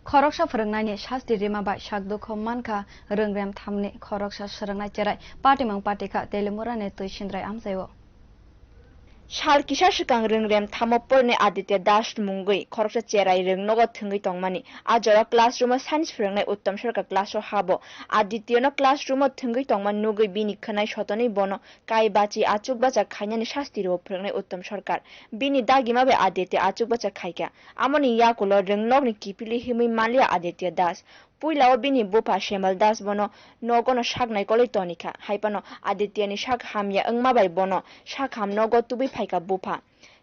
खरकसा फोरोंनायनि शास्ति रिमाबाय शाकदुखौ मानखा रोंग्रेम थामनि खरकसा सोलोंनाय जेरै पाटिमं पाटिका तेलिमुरानि तैसिनद्राय आमजायो शाल किसा सिगां रोंग्रेम थामपरनि आदित्य दास मुंगै खरकसा चेराय रोंनगो थोंगै तंमानि आजरा क्लासरूम साइन्स फोरोंनाय उत्तम सरकार क्लासो हाबो आदित्यनो क्लासरूम थोंगै तंमान नुगै बिनि खनाय सतनै बनो काय बाची आचुक बाचा खायनानि शास्ति रो फोरोंनाय उत्तम सरकार बिनि दागिमाबे आदित्य आचुक बाचा खायका आमनि याकुलो रोंनगनि किपिलि हिमै मालिया आदित्य दास पुइलाव बिनि बुफा शेमल दास बनो नगनो शाकनाय कलै तनिका हाइपानो आदित्यनि शाक हामिया अंमाबाय बनो शाक हाम नगो तुबि फाइका बुफा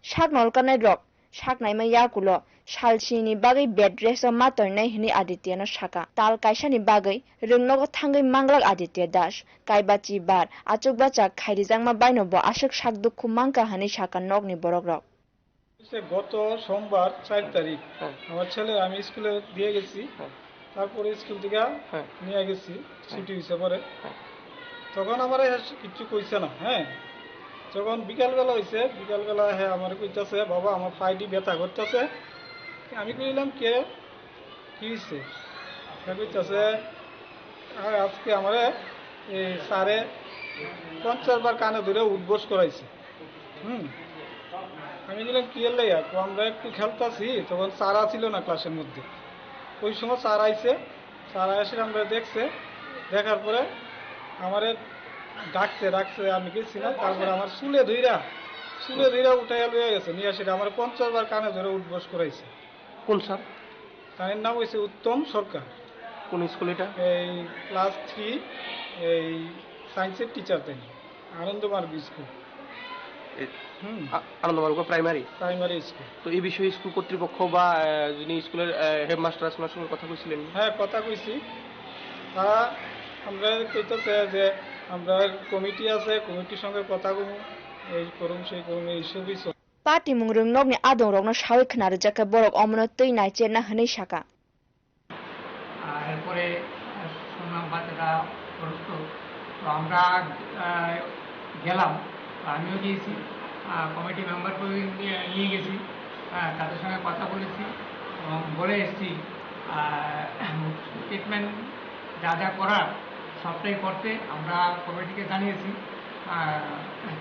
शाक नलकानाय रक शाक नायमा याकुलो शालसिनि बागै बेड ड्रेस मा तयनाय हिनि आदित्यनो शाका ताल कायसानि बागै रोंनगो थांगै मांगलाक आदित्य दास कायबाची बार आचुक बाचा खायरिजांमा बायनो ब आशक शाक दुखु मांका हनि शाका नगनि बरक रक গত সোমবার 4 তারিখ আমার ছেলে আমি স্কুলে দিয়ে গেছি তারপরে স্কুল থেকে নিয়ে গেছি ছুটি হইছে পরে তখন আমার কিছু কইছে না হ্যাঁ যখন বিকালবেলা হইছে বিকালবেলা হ্যাঁ আমার কইতাছে বাবা আমার পাইডি ব্যথা করতেছে আমি কইলাম কে কি হইছে কইতাছে আজকে আমারে এই স্যারে 50 বার কানে ধরে উদ্বোস করাইছে আমি বললাম কি হলো তো আমরা একটু খেলতেছি তখন সারা ছিল না ক্লাসের মধ্যে ওই সময় স্যার আইছে স্যার এসে আমরা দেখছে দেখার পরে আমারে ডাকছে আমি গেছিলাম তারপরে আমার চুলে ধইরা উঠাইয়া লইয়া গেছে নিয়ে আসে আমার 50 বার কানে ধরে উদ্বোস করাইছে কোন স্যার তার নাম হইছে উত্তম সরকার কোন স্কুল এটা এই ক্লাস 3 এই সায়েন্সের টিচার দেন Anandamarga school Anandamarga primary school তো এই বিষয়ে স্কুল কর্তৃপক্ষ বা যিনি স্কুলের হেডমাস্টার আসমার সঙ্গে কথা কইছিলেন হ্যাঁ কথা কইছি তারা আমরা কইতেছে যে আমরা কমিটি আছে কমিটির সঙ্গে কথা কম এই করুম সেই করুম এই সবই পাটি মুং रोंनगनि आदं रगनो सावै खनारो जाका बरक अमनो तै नाय चेरना हनै शाका এরপরে শুনলাম বাচ্চাটা অসুস্থ তো আমরা গেলাম আমিও গিয়েছি কমিটি মেম্বারকে নিয়ে গেছি তাদের সঙ্গে কথা বলেছি এবং বলে এসেছি ট্রিটমেন্ট যা যা করার সবটাই করতে আমরা কমিটিকে জানিয়েছি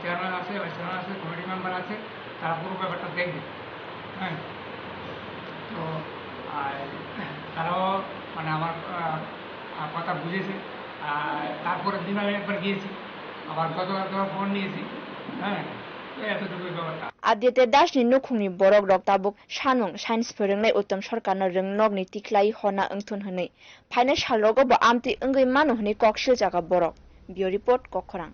চেয়ারম্যান আছে ভাইস চেয়ারম্যান আছে কমিটি মেম্বার আছে তারা পুরো ব্যাপারটা দেখবে হ্যাঁ তো তারাও মানে আমার কথা বুঝেছে তারপরের দিন আমি একবার গিয়েছি আবার গতকাল ফোন নিয়েছি হ্যাঁ এতটুকুই ব্যাপারটা आदित्य दासनि नुखुंनि बरक रक ताबुक सानुं साइन्स फोरोंनाय उत्तम सरकारनो रोंनगनि तिख्लाय हना ओंथुन हनै फाइनाल सालरगो ब आमति ओंगै मानु हनै कक्सिल जागा बरक बियो रिपोर्ट कखरां।